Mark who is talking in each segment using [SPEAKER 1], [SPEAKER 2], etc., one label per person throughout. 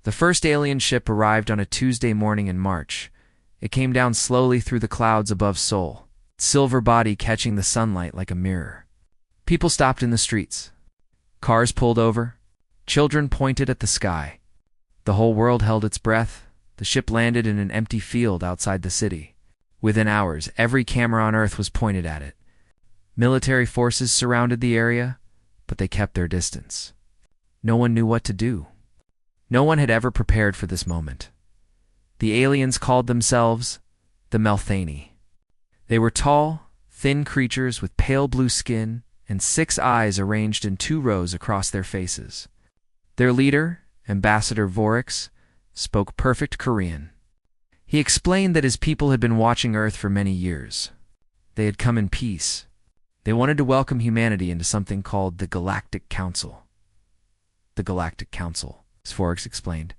[SPEAKER 1] The first alien ship arrived on a Tuesday morning in March. It came down slowly through the clouds above Seoul, its silver body catching the sunlight like a mirror. People stopped in the streets. Cars pulled over. Children pointed at the sky. The whole world held its breath. The ship landed in an empty field outside the city. Within hours, every camera on Earth was pointed at it. Military forces surrounded the area, but they kept their distance. No one knew what to do. No one had ever prepared for this moment. The aliens called themselves the Melthani. They were tall, thin creatures with pale blue skin and 6 eyes arranged in 2 rows across their faces. Their leader, Ambassador Vorix, spoke perfect Korean. He explained that his people had been watching Earth for many years. They had come in peace. They wanted to welcome humanity into something called the Galactic Council. The Galactic Council, as Vorix explained,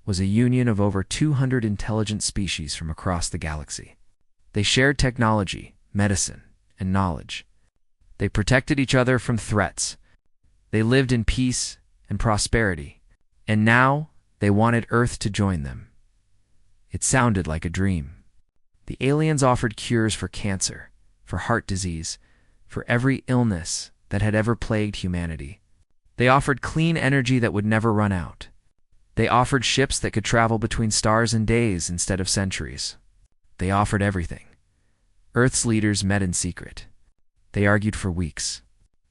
[SPEAKER 1] was a union of over 200 intelligent species from across the galaxy. They shared technology, medicine, and knowledge. They protected each other from threats. They lived in peace and prosperity. And now they wanted Earth to join them. It sounded like a dream. The aliens offered cures for cancer, for heart disease, for every illness that had ever plagued humanity. They offered clean energy that would never run out. They offered ships that could travel between stars in days instead of centuries. They offered everything. Earth's leaders met in secret. They argued for weeks.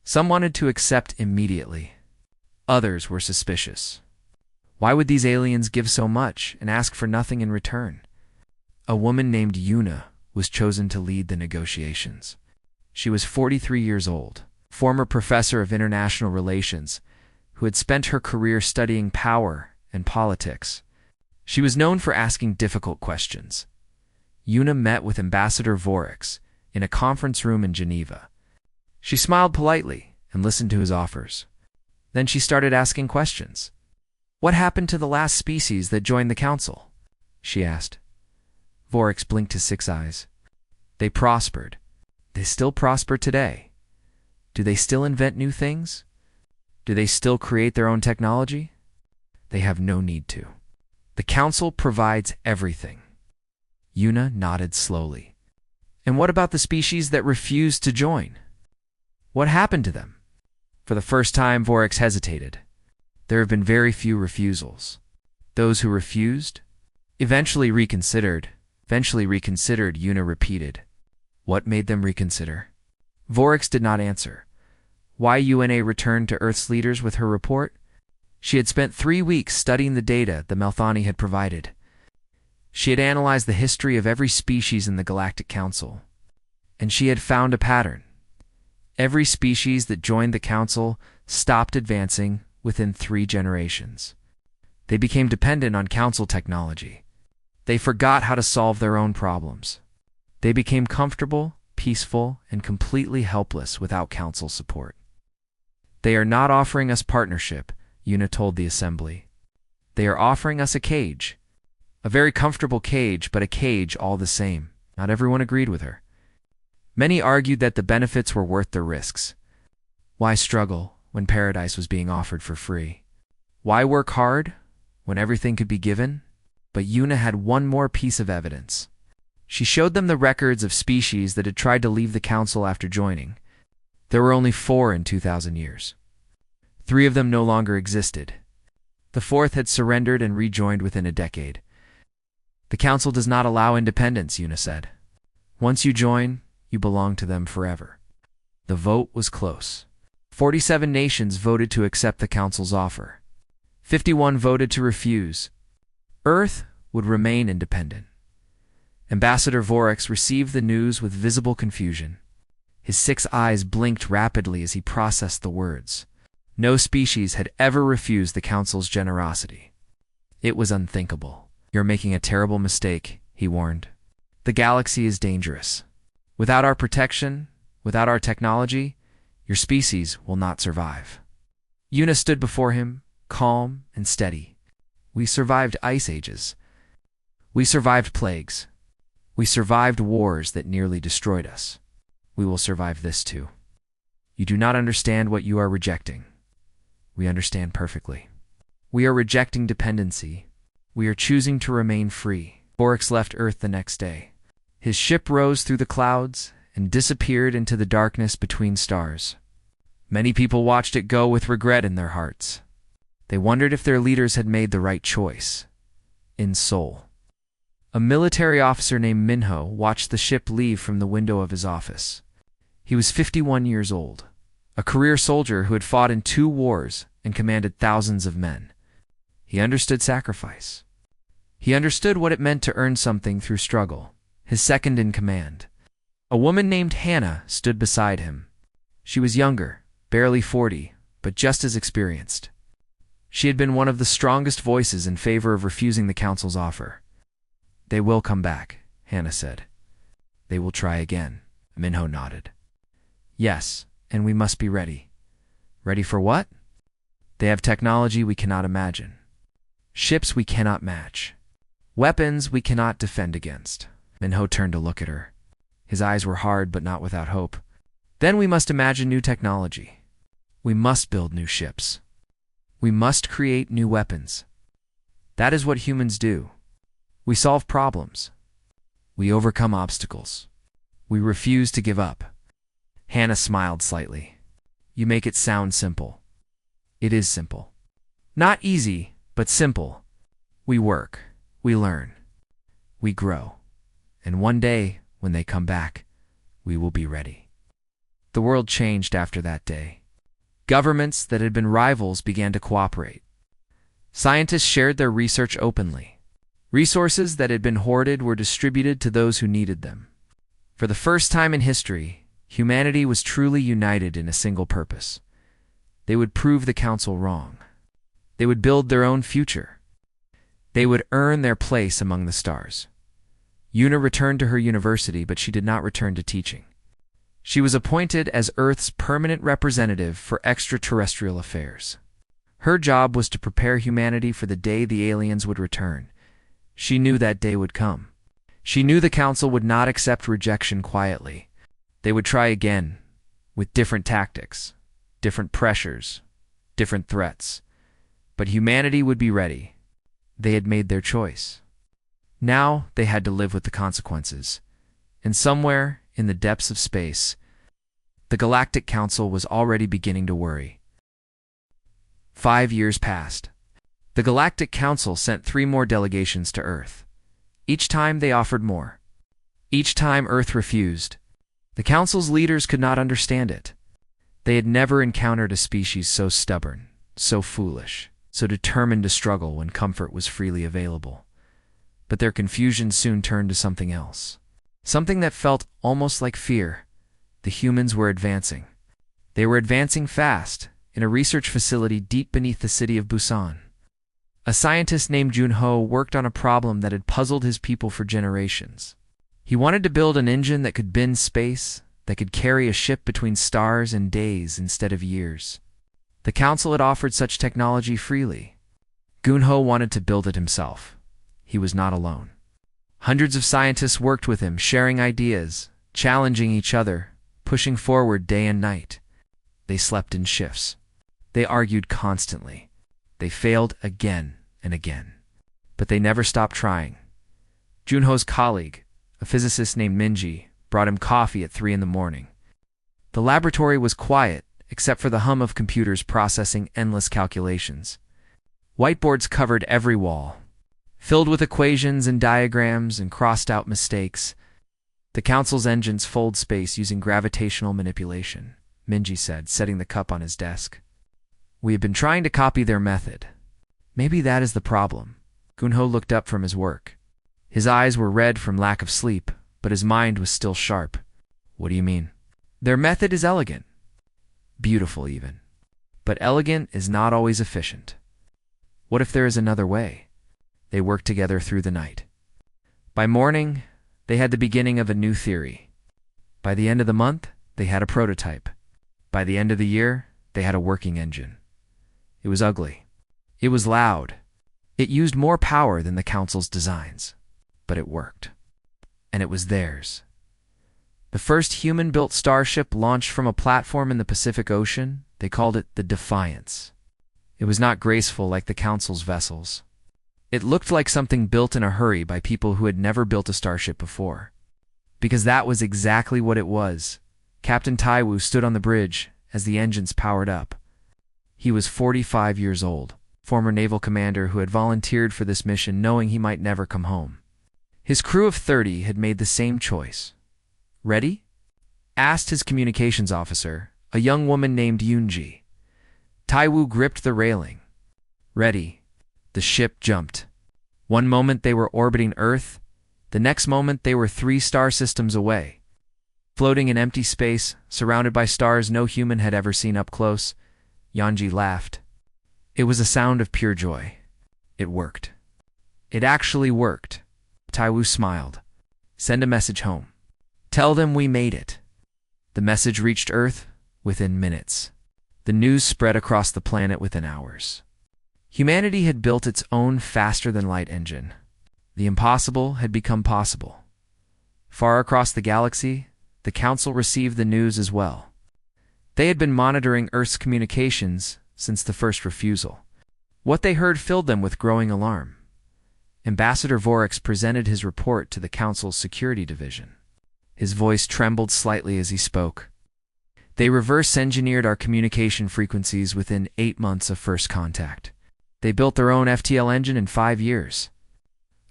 [SPEAKER 1] Some wanted to accept immediately. Others were suspicious. Why would these aliens give so much and ask for nothing in return? A woman named Yuna was chosen to lead the negotiations. She was 43 years old, former professor of international relations, who had spent her career studying power and politics. She was known for asking difficult questions. Yuna met with Ambassador Vorix in a conference room in Geneva. She smiled politely and listened to his offers. Then she started asking questions. "What happened to the last species that joined the council?" she asked. Vorix blinked his 6 eyes. "They prospered. They still prosper today. Do they still invent new things? Do they still create their own technology? They have no need to. The council provides everything." Yuna nodded slowly. "And what about the species that refused to join? What happened to them?" For the first time, Vorix hesitated. There have been very few refusals. Those who refused eventually reconsidered, Yuna repeated. "What made them reconsider?" Vorix did not answer. Why Yuna returned to Earth's leaders with her report? She had spent 3 weeks studying the data the Melthani had provided. She had analyzed the history of every species in the Galactic Council, and she had found a pattern. Every species that joined the Council stopped advancing within 3 generations. They became dependent on Council technology. They forgot how to solve their own problems. They became comfortable, peaceful, and completely helpless without Council support. "They are not offering us partnership," Yuna told the assembly. "They are offering us a cage. A very comfortable cage, but a cage all the same." Not everyone agreed with her. Many argued that the benefits were worth the risks. Why struggle when paradise was being offered for free? Why work hard when everything could be given? But Yuna had one more piece of evidence. She showed them the records of species that had tried to leave the council after joining. There were only 4 in 2,000 years. 3 of them no longer existed. The 4th had surrendered and rejoined within a decade. "The council does not allow independence," Yuna said. "Once you join, you belong to them forever." The vote was close. 47 nations voted to accept the council's offer. 51 voted to refuse. Earth would remain independent. Ambassador Vorix received the news with visible confusion. His 6 eyes blinked rapidly as he processed the words. No species had ever refused the council's generosity. It was unthinkable. "You're making a terrible mistake," he warned. "The galaxy is dangerous. Without our protection, without our technology, your species will not survive." Yuna stood before him, calm and steady. "We survived ice ages. We survived plagues. We survived wars that nearly destroyed us. We will survive this too. You do not understand what you are rejecting. We understand perfectly." We are rejecting dependency. We are choosing to remain free. Oryx left Earth the next day. His ship rose through the clouds and disappeared into the darkness between stars. Many people watched it go with regret in their hearts. They wondered if their leaders had made the right choice. In Seoul, a military officer named Minho watched the ship leave from the window of his office. He was 51 years old, a career soldier who had fought in 2 wars and commanded thousands of men. He understood sacrifice. He understood what it meant to earn something through struggle. His second in command, a woman named Hannah, stood beside him. She was younger, barely 40, but just as experienced. She had been one of the strongest voices in favor of refusing the council's offer. "They will come back," Hannah said. "They will try again." Minho nodded. "Yes, and we must be ready." "Ready for what?" "They have technology we cannot imagine. Ships we cannot match. Weapons we cannot defend against." Minho turned to look at her. His eyes were hard but not without hope. "Then we must imagine new technology. We must build new ships. We must create new weapons. That is what humans do. We solve problems. We overcome obstacles. We refuse to give up." Hannah smiled slightly. "You make it sound simple." "It is simple. Not easy, but simple. We work. We learn. We grow. And one day, when they come back, we will be ready." The world changed after that day. Governments that had been rivals began to cooperate. Scientists shared their research openly. Resources that had been hoarded were distributed to those who needed them. For the first time in history, humanity was truly united in a single purpose. They would prove the council wrong. They would build their own future. They would earn their place among the stars. Yuna returned to her university, but she did not return to teaching. She was appointed as Earth's permanent representative for extraterrestrial affairs. Her job was to prepare humanity for the day the aliens would return. She knew that day would come. She knew the council would not accept rejection quietly. They would try again, with different tactics, different pressures, different threats. But humanity would be ready. They had made their choice. Now they had to live with the consequences. And somewhere in the depths of space, the Galactic Council was already beginning to worry. 5 years passed. The Galactic Council sent 3 more delegations to Earth. Each time they offered more. Each time Earth refused. The Council's leaders could not understand it. They had never encountered a species so stubborn, so foolish, so determined to struggle when comfort was freely available. But their confusion soon turned to something else. Something that felt almost like fear. The humans were advancing. They were advancing fast, in a research facility deep beneath the city of Busan. A scientist named Junho worked on a problem that had puzzled his people for generations. He wanted to build an engine that could bend space, that could carry a ship between stars in days instead of years. The council had offered such technology freely. Junho wanted to build it himself. He was not alone. Hundreds of scientists worked with him, sharing ideas, challenging each other, pushing forward day and night. They slept in shifts. They argued constantly. They failed again and again. But they never stopped trying. Junho's colleague, a physicist named Minji, brought him coffee at 3 in the morning. The laboratory was quiet, except for the hum of computers processing endless calculations. Whiteboards covered every wall, filled with equations and diagrams and crossed-out mistakes. The council's engines fold space using gravitational manipulation, Minji said, setting the cup on his desk. "We have been trying to copy their method. Maybe that is the problem." Junho looked up from his work. His eyes were red from lack of sleep, but his mind was still sharp. "What do you mean?" "Their method is elegant. Beautiful, even. But elegant is not always efficient. What if there is another way?" They worked together through the night. By morning, they had the beginning of a new theory. By the end of the month, they had a prototype. By the end of the year, they had a working engine. It was ugly. It was loud. It used more power than the council's designs. But it worked. And it was theirs. The first human-built starship launched from a platform in the Pacific Ocean. They called it the Defiance. It was not graceful like the Council's vessels. It looked like something built in a hurry by people who had never built a starship before. Because that was exactly what it was. Captain Taiwu stood on the bridge as the engines powered up. He was 45 years old, former naval commander who had volunteered for this mission knowing he might never come home. His crew of 30 had made the same choice. "Ready?" asked his communications officer, a young woman named Yunji. Taiwu gripped the railing. "Ready." The ship jumped. One moment they were orbiting Earth, the next moment they were 3 star systems away. Floating in empty space, surrounded by stars no human had ever seen up close, Yanji laughed. It was a sound of pure joy. It worked. It actually worked. Taiwu smiled. "Send a message home. Tell them we made it." The message reached Earth within minutes. The news spread across the planet within hours. Humanity had built its own faster-than-light engine. The impossible had become possible. Far across the galaxy, the Council received the news as well. They had been monitoring Earth's communications since the first refusal. What they heard filled them with growing alarm. Ambassador Vorex presented his report to the Council's Security Division. His voice trembled slightly as he spoke. "They reverse-engineered our communication frequencies within 8 months of first contact. They built their own FTL engine in 5 years.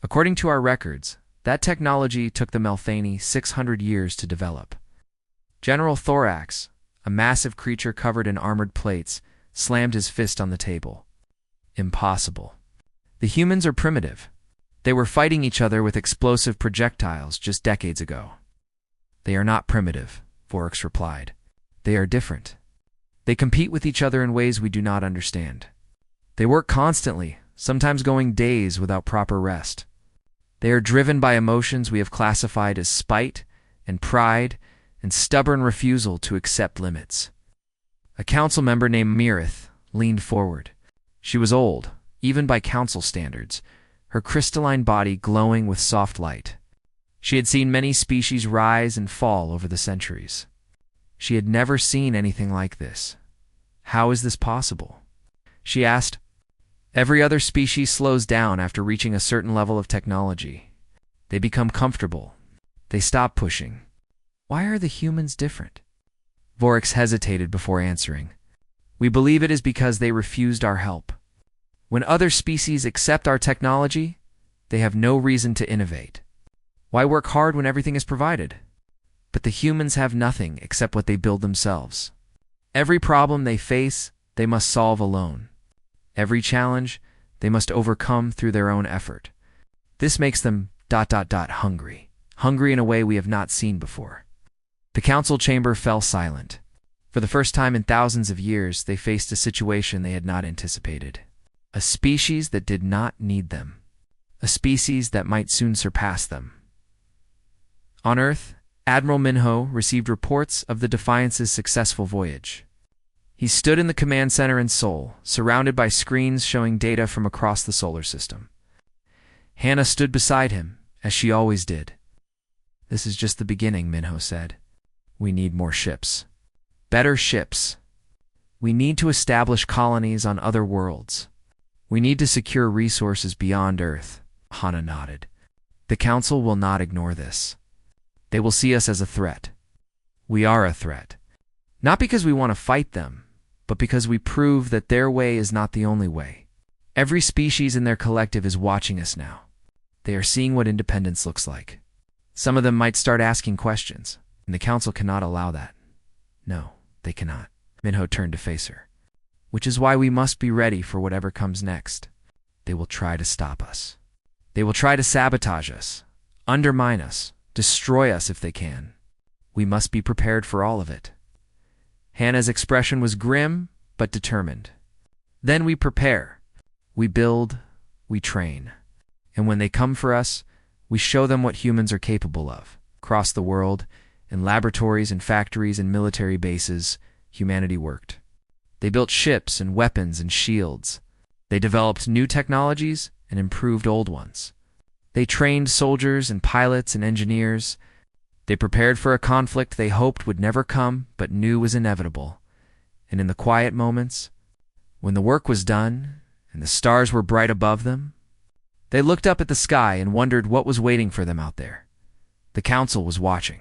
[SPEAKER 1] According to our records, that technology took the Melthani 600 years to develop." General Thorax, a massive creature covered in armored plates, slammed his fist on the table. "Impossible. The humans are primitive. They were fighting each other with explosive projectiles just decades ago." "They are not primitive," Vorex replied. "They are different. They compete with each other in ways we do not understand. They work constantly, sometimes going days without proper rest. They are driven by emotions we have classified as spite and pride and stubborn refusal to accept limits." A council member named Mirith leaned forward. She was old, even by council standards, her crystalline body glowing with soft light. She had seen many species rise and fall over the centuries. She had never seen anything like this. "How is this possible?" she asked. "Every other species slows down after reaching a certain level of technology. They become comfortable. They stop pushing. Why are the humans different?" Vorex hesitated before answering. "We believe it is because they refused our help. When other species accept our technology, they have no reason to innovate. Why work hard when everything is provided? But the humans have nothing except what they build themselves. Every problem they face, they must solve alone. Every challenge, they must overcome through their own effort. This makes them ... hungry. Hungry in a way we have not seen before." The council chamber fell silent. For the first time in thousands of years, they faced a situation they had not anticipated. A species that did not need them. A species that might soon surpass them. On Earth, Admiral Minho received reports of the Defiance's successful voyage. He stood in the command center in Seoul, surrounded by screens showing data from across the solar system. Hannah stood beside him, as she always did. "This is just the beginning," Minho said. "We need more ships. Better ships. We need to establish colonies on other worlds. We need to secure resources beyond Earth." Hannah nodded. "The Council will not ignore this. They will see us as a threat. We are a threat. Not because we want to fight them, but because we prove that their way is not the only way. Every species in their collective is watching us now. They are seeing what independence looks like. Some of them might start asking questions, and the Council cannot allow that. No, they cannot." Minho turned to face her. "Which is why we must be ready for whatever comes next. They will try to stop us. They will try to sabotage us, undermine us, destroy us if they can. We must be prepared for all of it." Hannah's expression was grim, but determined. "Then we prepare. We build, we train. And when they come for us, we show them what humans are capable of. Across the world, in laboratories and factories and military bases, humanity worked. They built ships and weapons and shields. They developed new technologies and improved old ones. They trained soldiers and pilots and engineers. They prepared for a conflict they hoped would never come but knew was inevitable. And in the quiet moments, When the work was done, and the stars were bright above them, they looked up at the sky and wondered what was waiting for them out there. The council was watching.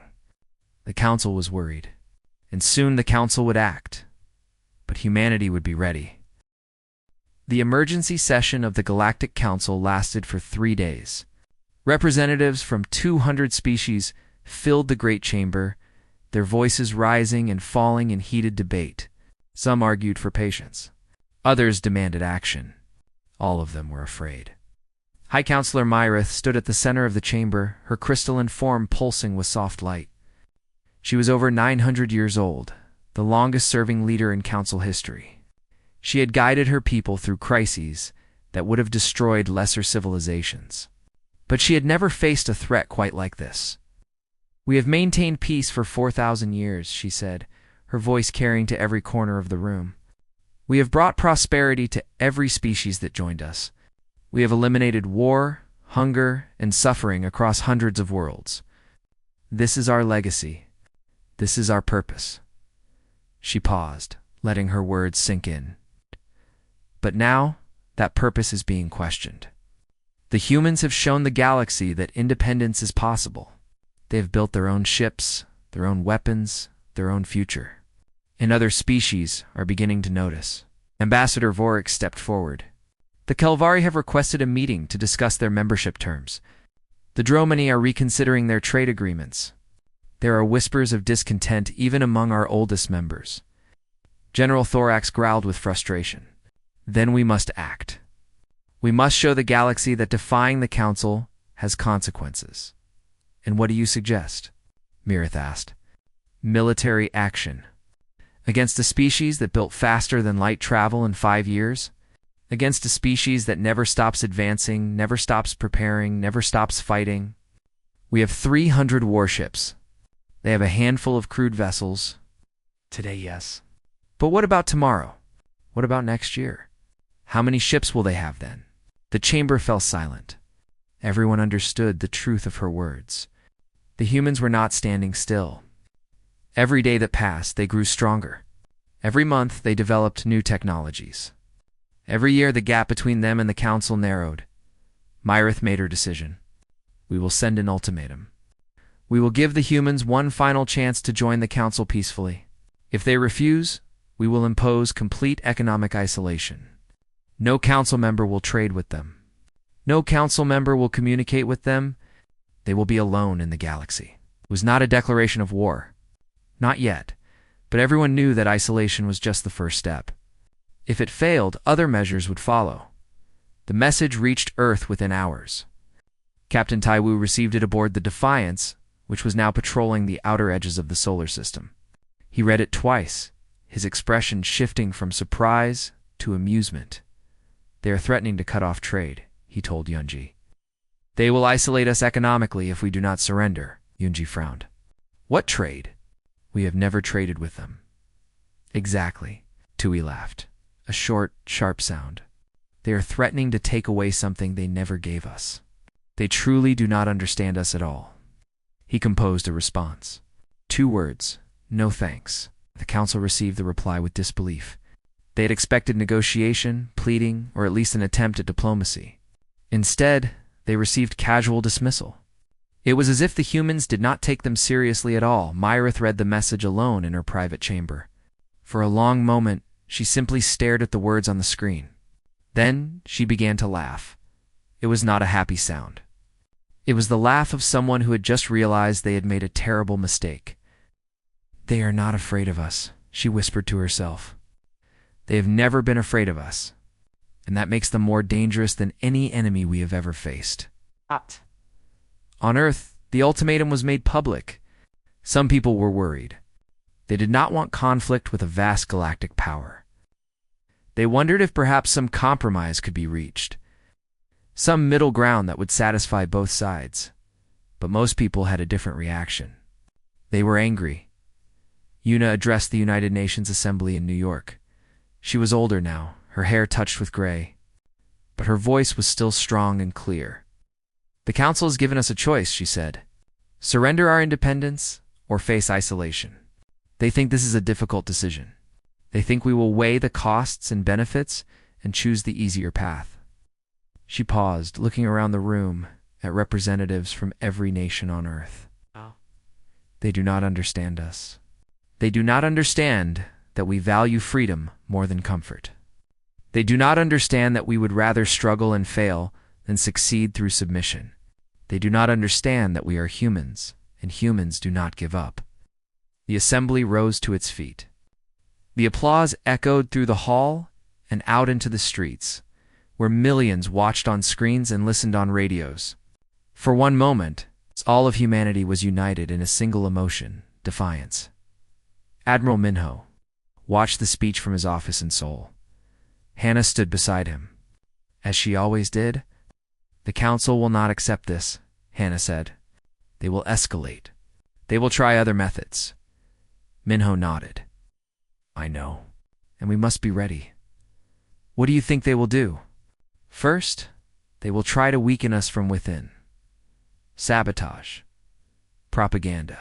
[SPEAKER 1] The council was worried. And soon the council would act. But humanity would be ready. The emergency session of the Galactic Council lasted for 3 days. Representatives from 200 species filled the great chamber, their voices rising and falling in heated debate. Some argued for patience. Others demanded action. All of them were afraid. High Counselor Myrith stood at the center of the chamber, her crystalline form pulsing with soft light. She was over 900 years old, the longest-serving leader in council history. She had guided her people through crises that would have destroyed lesser civilizations. But she had never faced a threat quite like this. "We have maintained peace for 4,000 years," she said, her voice carrying to every corner of the room. "We have brought prosperity to every species that joined us. We have eliminated war, hunger, and suffering across hundreds of worlds. This is our legacy. This is our purpose." She paused, letting her words sink in. But now, that purpose is being questioned. The humans have shown the galaxy that independence is possible. They have built their own ships, their own weapons, their own future. And other species are beginning to notice. Ambassador Vorik stepped forward. "The Kelvari have requested a meeting to discuss their membership terms. The Dromani are reconsidering their trade agreements. There are whispers of discontent even among our oldest members." General Thorax growled with frustration. "Then we must act. We must show the galaxy that defying the Council has consequences." "And what do you suggest?" Myrith asked. "Military action. Against a species that built faster than light travel in 5 years? Against a species that never stops advancing, never stops preparing, never stops fighting? We have 300 warships. They have a handful of crewed vessels. Today, yes. But what about tomorrow? What about next year? How many ships will they have then?" The chamber fell silent. Everyone understood the truth of her words. The humans were not standing still. Every day that passed, they grew stronger. Every month, they developed new technologies. Every year, the gap between them and the council narrowed. Myrith made her decision. "We will send an ultimatum. We will give the humans one final chance to join the council peacefully. If they refuse, we will impose complete economic isolation. No council member will trade with them. No council member will communicate with them. They will be alone in the galaxy." It was not a declaration of war. Not yet, but everyone knew that isolation was just the first step. If it failed, other measures would follow. The message reached Earth within hours. Captain Taiwu received it aboard the Defiance, which was now patrolling the outer edges of the solar system. He read it twice, his expression shifting from surprise to amusement. "They are threatening to cut off trade," he told Yunji. "They will isolate us economically if we do not surrender," Yunji frowned. "What trade? We have never traded with them." "Exactly," Tui laughed, a short, sharp sound. "They are threatening to take away something they never gave us. They truly do not understand us at all." He composed a response. 2 words, "No thanks." The council received the reply with disbelief. They had expected negotiation, pleading, or at least an attempt at diplomacy. Instead, they received casual dismissal. It was as if the humans did not take them seriously at all. Myrith read the message alone in her private chamber. For a long moment, she simply stared at the words on the screen. Then she began to laugh. It was not a happy sound. It was the laugh of someone who had just realized they had made a terrible mistake. "They are not afraid of us," she whispered to herself. "They have never been afraid of us, and that makes them more dangerous than any enemy we have ever faced." On Earth, the ultimatum was made public. Some people were worried. They did not want conflict with a vast galactic power. They wondered if perhaps some compromise could be reached, some middle ground that would satisfy both sides. But most people had a different reaction. They were angry. Yuna addressed the United Nations Assembly in New York. She was older now, her hair touched with gray, but her voice was still strong and clear. "The Council has given us a choice," she said. "Surrender our independence or face isolation. They think this is a difficult decision. They think we will weigh the costs and benefits and choose the easier path. She paused, looking around the room at representatives from every nation on Earth. They do not understand us. They do not understand that we value freedom more than comfort. They do not understand that we would rather struggle and fail than succeed through submission. They do not understand that we are humans, and humans do not give up. The assembly rose to its feet. The applause echoed through the hall and out into the streets, where millions watched on screens and listened on radios. For one moment, all of humanity was united in a single emotion, defiance. Admiral Minho watched the speech from his office in Seoul. Hannah stood beside him. As she always did. The council will not accept this, Hannah said. They will escalate. They will try other methods. Minho nodded. I know, and we must be ready. What do you think they will do? First, they will try to weaken us from within. Sabotage. Propaganda.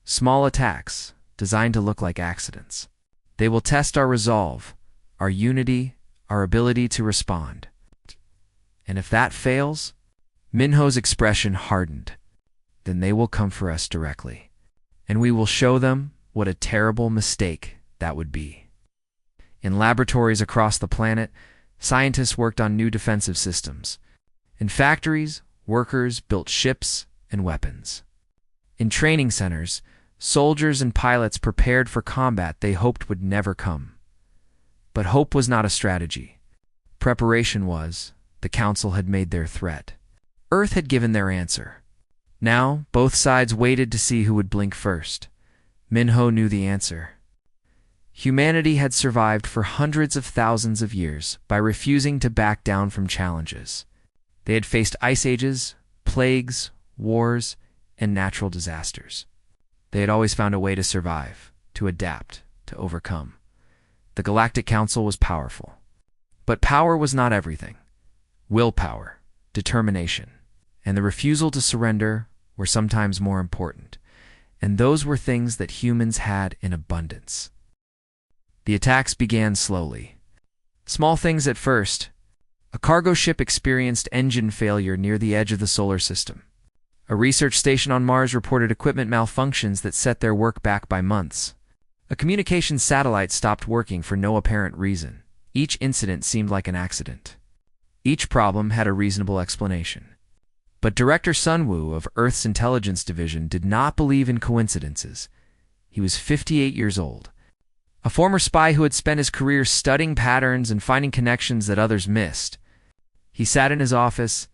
[SPEAKER 1] Small attacks designed to look like accidents. They will test our resolve, our unity, our ability to respond. And if that fails, Minho's expression hardened. Then they will come for us directly. And we will show them what a terrible mistake that would be. In laboratories across the planet, scientists worked on new defensive systems. In factories, workers built ships and weapons. In training centers, soldiers and pilots prepared for combat they hoped would never come. But hope was not a strategy. Preparation was. The council had made their threat. Earth had given their answer. Now, both sides waited to see who would blink first. Minho knew the answer. Humanity had survived for hundreds of thousands of years by refusing to back down from challenges. They had faced ice ages, plagues, wars, and natural disasters. They had always found a way to survive, to adapt, to overcome. The Galactic Council was powerful. But power was not everything. Willpower, determination, and the refusal to surrender were sometimes more important, and those were things that humans had in abundance. The attacks began slowly. Small things at first. A cargo ship experienced engine failure near the edge of the solar system. A research station on Mars reported equipment malfunctions that set their work back by months. A communications satellite stopped working for no apparent reason. Each incident seemed like an accident. Each problem had a reasonable explanation. But Director Sunwoo of Earth's Intelligence Division did not believe in coincidences. He was 58 years old. A former spy who had spent his career studying patterns and finding connections that others missed. He sat in his office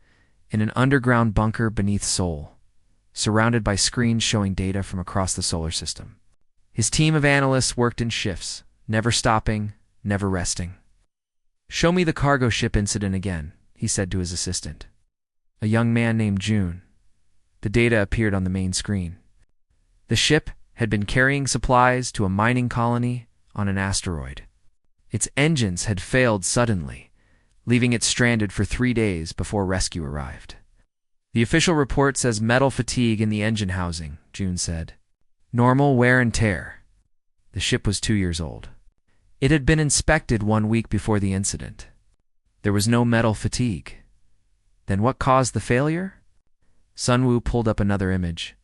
[SPEAKER 1] in an underground bunker beneath Seoul, surrounded by screens showing data from across the solar system. His team of analysts worked in shifts, never stopping, never resting. "Show me the cargo ship incident again," he said to his assistant. A young man named June. The data appeared on the main screen. The ship had been carrying supplies to a mining colony on an asteroid. Its engines had failed suddenly, leaving it stranded for 3 days before rescue arrived. "The official report says metal fatigue in the engine housing," June said. "Normal wear and tear." The ship was 2 years old. It had been inspected 1 week before the incident. There was no metal fatigue. Then what caused the failure? Sunwoo pulled up another image.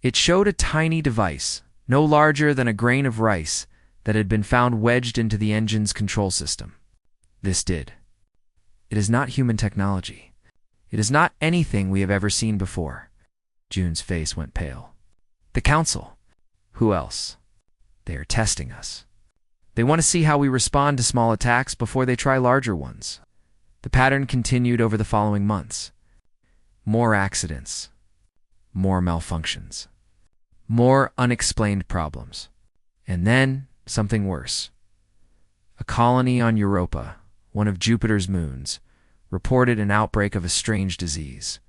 [SPEAKER 1] It showed a tiny device, no larger than a grain of rice, that had been found wedged into the engine's control system. This did. It is not human technology. It is not anything we have ever seen before. June's face went pale. The Council. Who else? They are testing us. They want to see how we respond to small attacks before they try larger ones. The pattern continued over the following months. More accidents. More malfunctions. More unexplained problems. And then something worse. A colony on Europa, one of Jupiter's moons, reported an outbreak of a strange disease.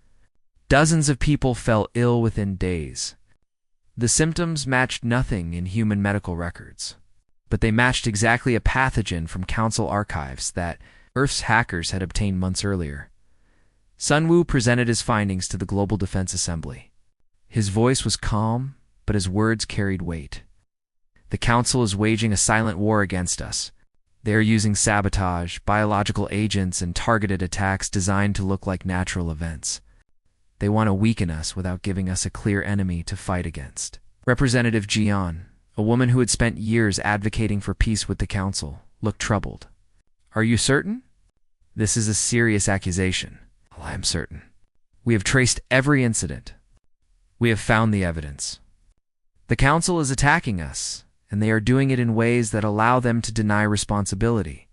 [SPEAKER 1] Dozens of people fell ill within days. The symptoms matched nothing in human medical records, but they matched exactly a pathogen from Council archives that Earth's hackers had obtained months earlier. Sunwoo presented his findings to the Global Defense Assembly. His voice was calm, but his words carried weight. The Council is waging a silent war against us. They are using sabotage, biological agents, and targeted attacks designed to look like natural events. They want to weaken us without giving us a clear enemy to fight against. Representative Jian, a woman who had spent years advocating for peace with the Council, looked troubled. Are you certain? This is a serious accusation. Well, I am certain. We have traced every incident. We have found the evidence. The Council is attacking us, and they are doing it in ways that allow them to deny responsibility.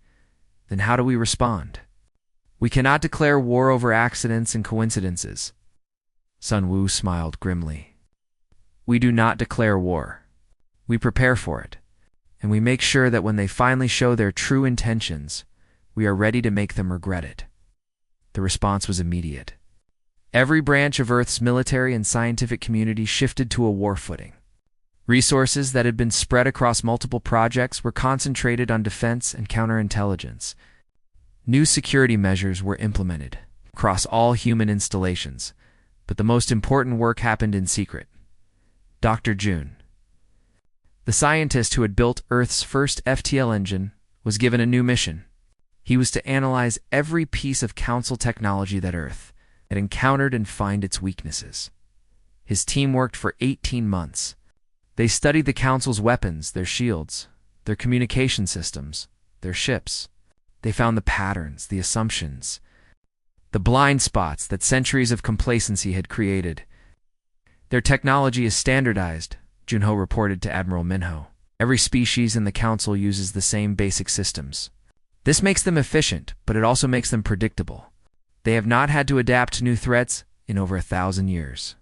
[SPEAKER 1] Then how do we respond? We cannot declare war over accidents and coincidences. Sun Wu smiled grimly. We do not declare war. We prepare for it, and we make sure that when they finally show their true intentions, we are ready to make them regret it. The response was immediate. Every branch of Earth's military and scientific community shifted to a war footing. Resources that had been spread across multiple projects were concentrated on defense and counterintelligence. New security measures were implemented across all human installations, but the most important work happened in secret. Dr. June, the scientist who had built Earth's first FTL engine, was given a new mission. He was to analyze every piece of Council technology that Earth had encountered and find its weaknesses. His team worked for 18 months. They studied the Council's weapons, their shields, their communication systems, their ships. They found the patterns, the assumptions, the blind spots that centuries of complacency had created. Their technology is standardized, Junho reported to Admiral Minho. Every species in the Council uses the same basic systems. This makes them efficient, but it also makes them predictable. They have not had to adapt to new threats in over 1,000 years.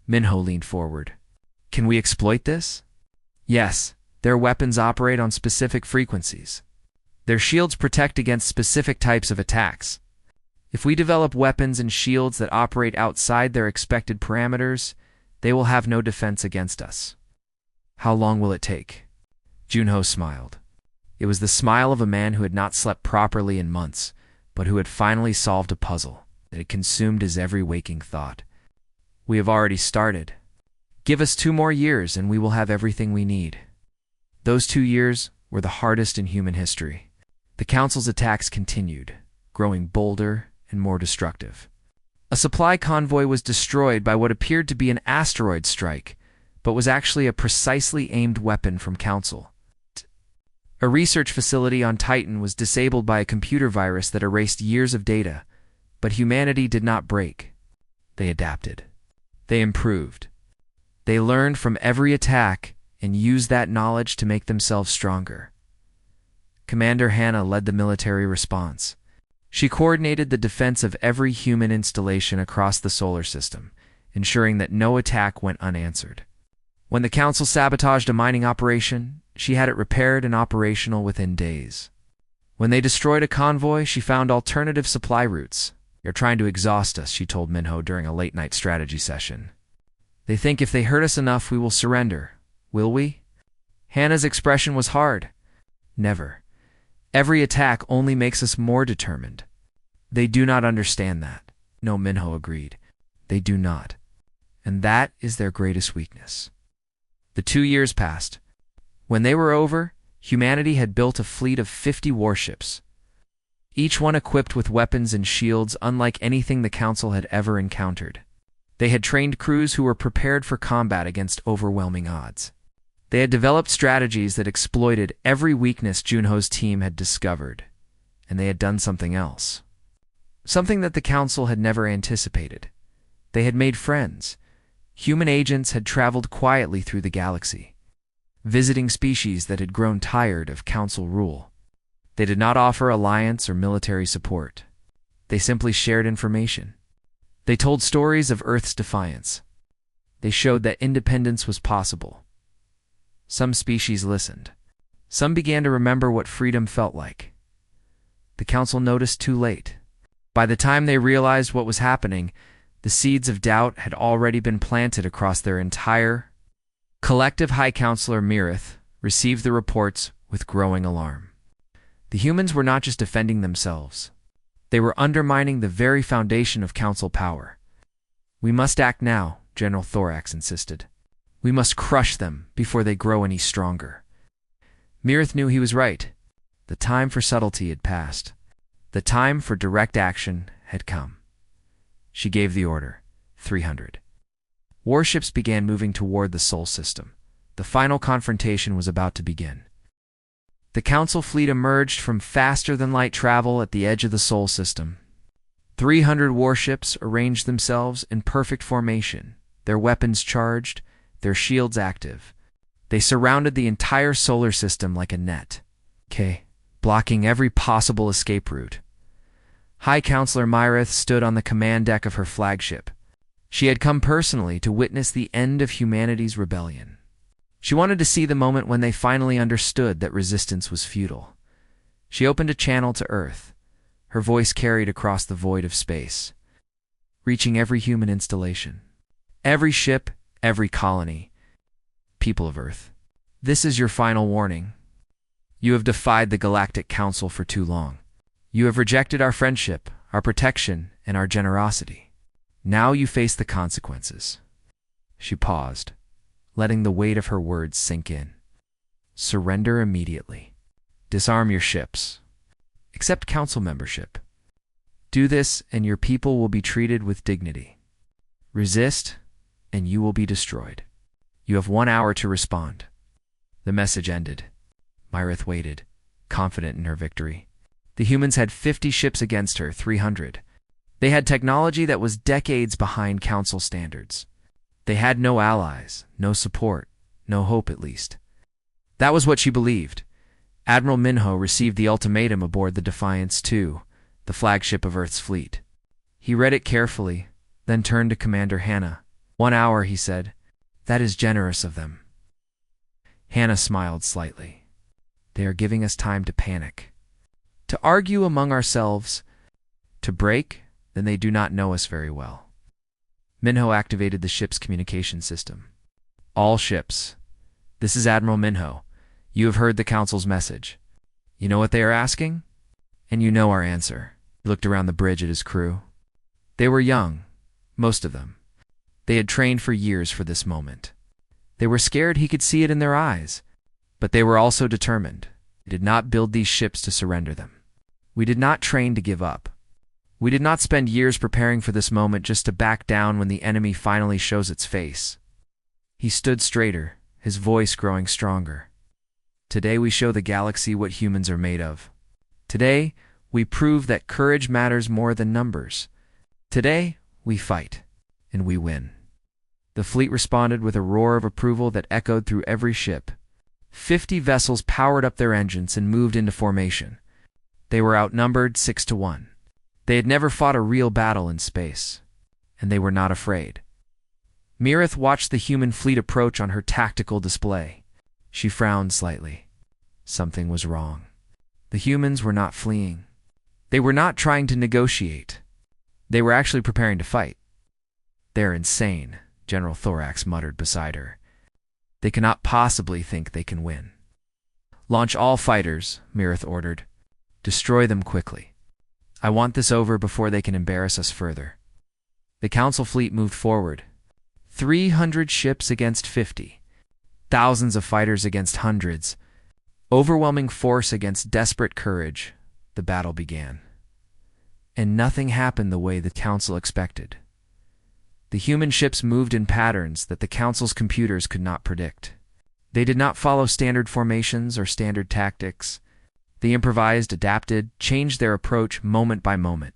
[SPEAKER 1] Minho leaned forward. Can we exploit this? Yes, their weapons operate on specific frequencies. Their shields protect against specific types of attacks. If we develop weapons and shields that operate outside their expected parameters, they will have no defense against us. How long will it take? Junho smiled. It was the smile of a man who had not slept properly in months, but who had finally solved a puzzle that had consumed his every waking thought. We have already started. Give us 2 more years and we will have everything we need. Those 2 years were the hardest in human history. The Council's attacks continued, growing bolder and more destructive. A supply convoy was destroyed by what appeared to be an asteroid strike, but was actually a precisely aimed weapon from Council. A research facility on Titan was disabled by a computer virus that erased years of data, but humanity did not break. They adapted. They improved. They learned from every attack and used that knowledge to make themselves stronger. Commander Hannah led the military response. She coordinated the defense of every human installation across the solar system, ensuring that no attack went unanswered. When the Council sabotaged a mining operation, she had it repaired and operational within days. When they destroyed a convoy, she found alternative supply routes. They're trying to exhaust us, she told Minho during a late-night strategy session. They think if they hurt us enough, we will surrender. Will we? Hannah's expression was hard. Never. Every attack only makes us more determined. They do not understand that. No, Minho agreed. They do not. And that is their greatest weakness. The 2 years passed. When they were over, humanity had built a fleet of 50 warships, each one equipped with weapons and shields unlike anything the Council had ever encountered. They had trained crews who were prepared for combat against overwhelming odds. They had developed strategies that exploited every weakness Junho's team had discovered, and they had done something else. Something that the Council had never anticipated. They had made friends. Human agents had traveled quietly through the galaxy, visiting species that had grown tired of Council rule. They did not offer alliance or military support. They simply shared information. They told stories of Earth's defiance. They showed that independence was possible. Some species listened. Some began to remember what freedom felt like. The Council noticed too late. By the time they realized what was happening, the seeds of doubt had already been planted across their entire collective. High Counselor Mirith received the reports with growing alarm. The humans were not just defending themselves. They were undermining the very foundation of Council power. We must act now, General Thorax insisted. We must crush them before they grow any stronger. Mirith knew he was right. The time for subtlety had passed. The time for direct action had come. She gave the order. 300. Warships began moving toward the Sol system. The final confrontation was about to begin. The Council fleet emerged from faster-than-light travel at the edge of the Sol system. 300 warships arranged themselves in perfect formation, their weapons charged, their shields active. They surrounded the entire solar system like a net, blocking every possible escape route. High Counselor Myrith stood on the command deck of her flagship. She had come personally to witness the end of humanity's rebellion. She wanted to see the moment when they finally understood that resistance was futile. She opened a channel to Earth. Her voice carried across the void of space, reaching every human installation, every ship, every colony. People of Earth, this is your final warning. You have defied the Galactic Council for too long. You have rejected our friendship, our protection, and our generosity. Now you face the consequences. She paused, letting the weight of her words sink in. Surrender immediately. Disarm your ships. Accept council membership. Do this, and your people will be treated with dignity. Resist, and you will be destroyed. You have 1 hour to respond. The message ended. Myrith waited, confident in her victory. The humans had 50 ships against her, 300. They had technology that was decades behind council standards. They had no allies, no support, no hope at least. That was what she believed. Admiral Minho received the ultimatum aboard the Defiance II, the flagship of Earth's fleet. He read it carefully, then turned to Commander Hannah. 1 hour, he said. That is generous of them. Hannah smiled slightly. They are giving us time to panic, to argue among ourselves, to break, then they do not know us very well. Minho activated the ship's communication system. All ships. This is Admiral Minho. You have heard the Council's message. You know what they are asking? And you know our answer. He looked around the bridge at his crew. They were young, most of them. They had trained for years for this moment. They were scared he could see it in their eyes, but they were also determined. We did not build these ships to surrender them. We did not train to give up. We did not spend years preparing for this moment just to back down when the enemy finally shows its face. He stood straighter, his voice growing stronger. Today we show the galaxy what humans are made of. Today, we prove that courage matters more than numbers. Today, we fight, and we win. The fleet responded with a roar of approval that echoed through every ship. 50 vessels powered up their engines and moved into formation. They were outnumbered 6-1. They had never fought a real battle in space, and they were not afraid. Mirith watched the human fleet approach on her tactical display. She frowned slightly. Something was wrong. The humans were not fleeing. They were not trying to negotiate. They were actually preparing to fight. They're insane, General Thorax muttered beside her. They cannot possibly think they can win. Launch all fighters, Mirith ordered. Destroy them quickly. I want this over before they can embarrass us further. The Council fleet moved forward. 300 ships against 50. Thousands of fighters against hundreds. Overwhelming force against desperate courage. The battle began. And nothing happened the way the Council expected. The human ships moved in patterns that the Council's computers could not predict. They did not follow standard formations or standard tactics. They improvised, adapted, changed their approach moment by moment.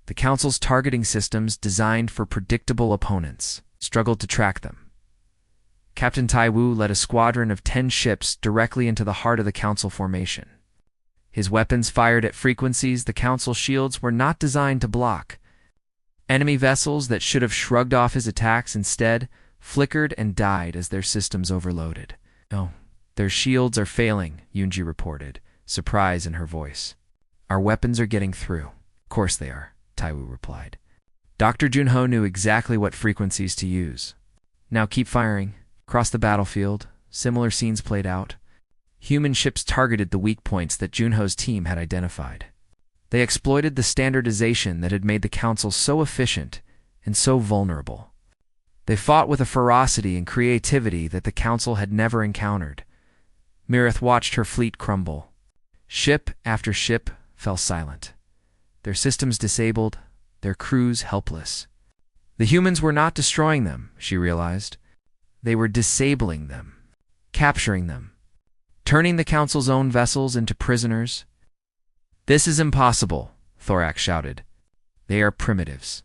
[SPEAKER 1] The Council's targeting systems, designed for predictable opponents, struggled to track them. Captain Taiwu led a squadron of 10 ships directly into the heart of the Council formation. His weapons fired at frequencies the Council shields were not designed to block. Enemy vessels that should have shrugged off his attacks instead flickered and died as their systems overloaded. "Oh, their shields are failing," Yunji reported, surprise in her voice. "Our weapons are getting through." "Of course they are," Taiwu replied. Dr. Junho knew exactly what frequencies to use. "Now keep firing." Across the battlefield, similar scenes played out. Human ships targeted the weak points that Junho's team had identified. They exploited the standardization that had made the Council so efficient and so vulnerable. They fought with a ferocity and creativity that the Council had never encountered. Mirith watched her fleet crumble. Ship after ship fell silent, their systems disabled, their crews helpless. The humans were not destroying them, she realized. They were disabling them, capturing them, turning the Council's own vessels into prisoners. "This is impossible," Thorax shouted. "They are primitives.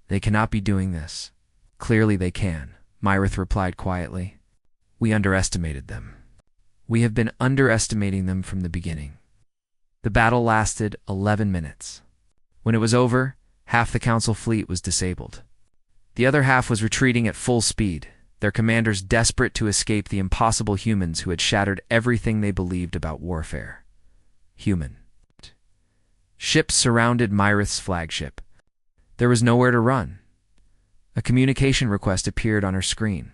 [SPEAKER 1] They cannot be doing this." "Clearly they can," Mirith replied quietly. "We underestimated them. We have been underestimating them from the beginning." The battle lasted 11 minutes. When it was over, half the Council fleet was disabled. The other half was retreating at full speed, their commanders desperate to escape the impossible humans who had shattered everything they believed about warfare. Human. Ships surrounded Mirith's flagship. There was nowhere to run. A communication request appeared on her screen.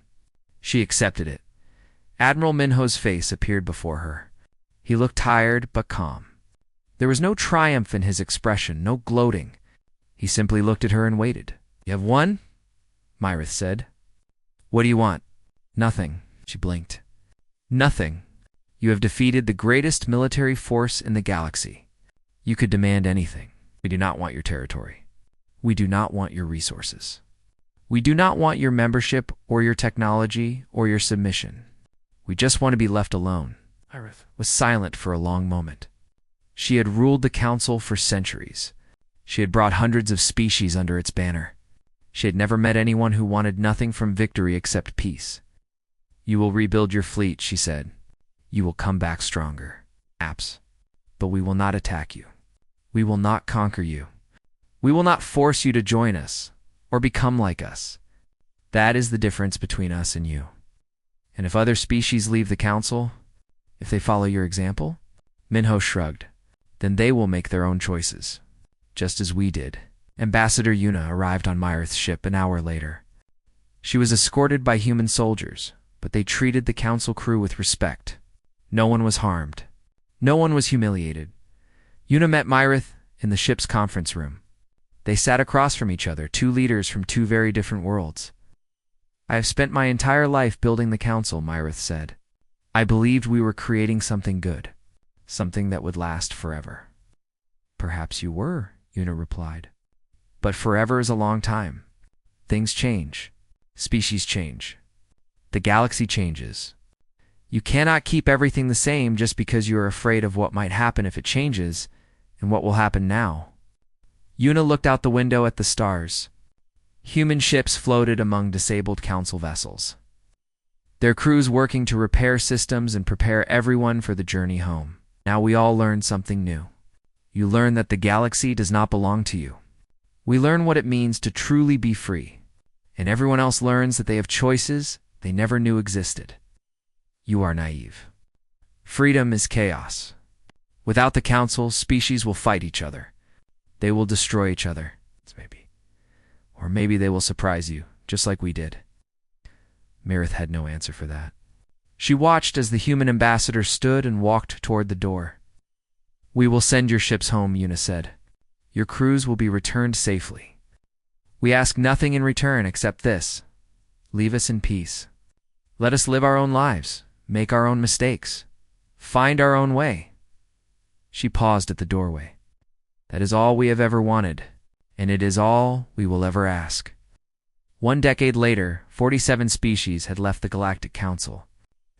[SPEAKER 1] She accepted it. Admiral Minho's face appeared before her. He looked tired but calm. There was no triumph in his expression, no gloating. He simply looked at her and waited. "You have won?" Mirith said. "What do you want?" "Nothing," she blinked. "Nothing. You have defeated the greatest military force in the galaxy. You could demand anything. We do not want your territory. We do not want your resources. We do not want your membership or your technology or your submission. We just want to be left alone." Mirith was silent for a long moment. She had ruled the Council for centuries. She had brought hundreds of species under its banner. She had never met anyone who wanted nothing from victory except peace. "You will rebuild your fleet," she said. "You will come back stronger. Perhaps. But we will not attack you. We will not conquer you. We will not force you to join us or become like us. That is the difference between us and you. And if other species leave the Council, if they follow your example," Minho shrugged, "then they will make their own choices, just as we did." Ambassador Yuna arrived on Mirith's ship an hour later. She was escorted by human soldiers, but they treated the Council crew with respect. No one was harmed. No one was humiliated. Yuna met Mirith in the ship's conference room. They sat across from each other, two leaders from two very different worlds. "I have spent my entire life building the Council," Mirith said. "I believed we were creating something good, something that would last forever." "Perhaps you were," Yuna replied. "But forever is a long time. Things change. Species change. The galaxy changes. You cannot keep everything the same just because you are afraid of what might happen if it changes and what will happen now." Yuna looked out the window at the stars. Human ships floated among disabled Council vessels, their crews working to repair systems and prepare everyone for the journey home. Now we all learned something new. You learn that the galaxy does not belong to you. We learn what it means to truly be free, and everyone else learns that they have choices they never knew existed. You are naive. Freedom is chaos. Without the Council, species will fight each other. They will destroy each other, or maybe they will surprise you, just like we did. Mirith had no answer for that. She watched as the human ambassador stood and walked toward the door. "We will send your ships home," Yuna said. "Your crews will be returned safely. We ask nothing in return except this. Leave us in peace. Let us live our own lives, make our own mistakes, find our own way." She paused at the doorway. "That is all we have ever wanted, and it is all we will ever ask." 1 decade later, 47 species had left the Galactic Council.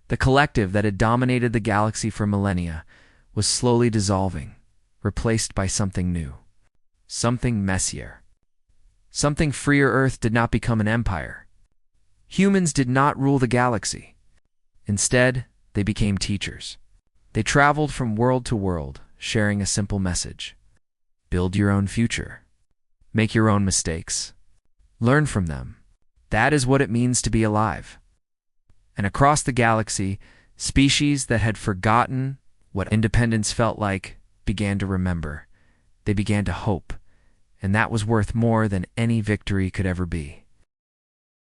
[SPEAKER 1] The collective that had dominated the galaxy for millennia was slowly dissolving, replaced by something new, something messier. Something freer. Earth did not become an empire. Humans did not rule the galaxy. Instead, they became teachers. They traveled from world to world, sharing a simple message. Build your own future. Make your own mistakes. Learn from them. That is what it means to be alive. And across the galaxy, species that had forgotten what independence felt like began to remember. They began to hope, and that was worth more than any victory could ever be.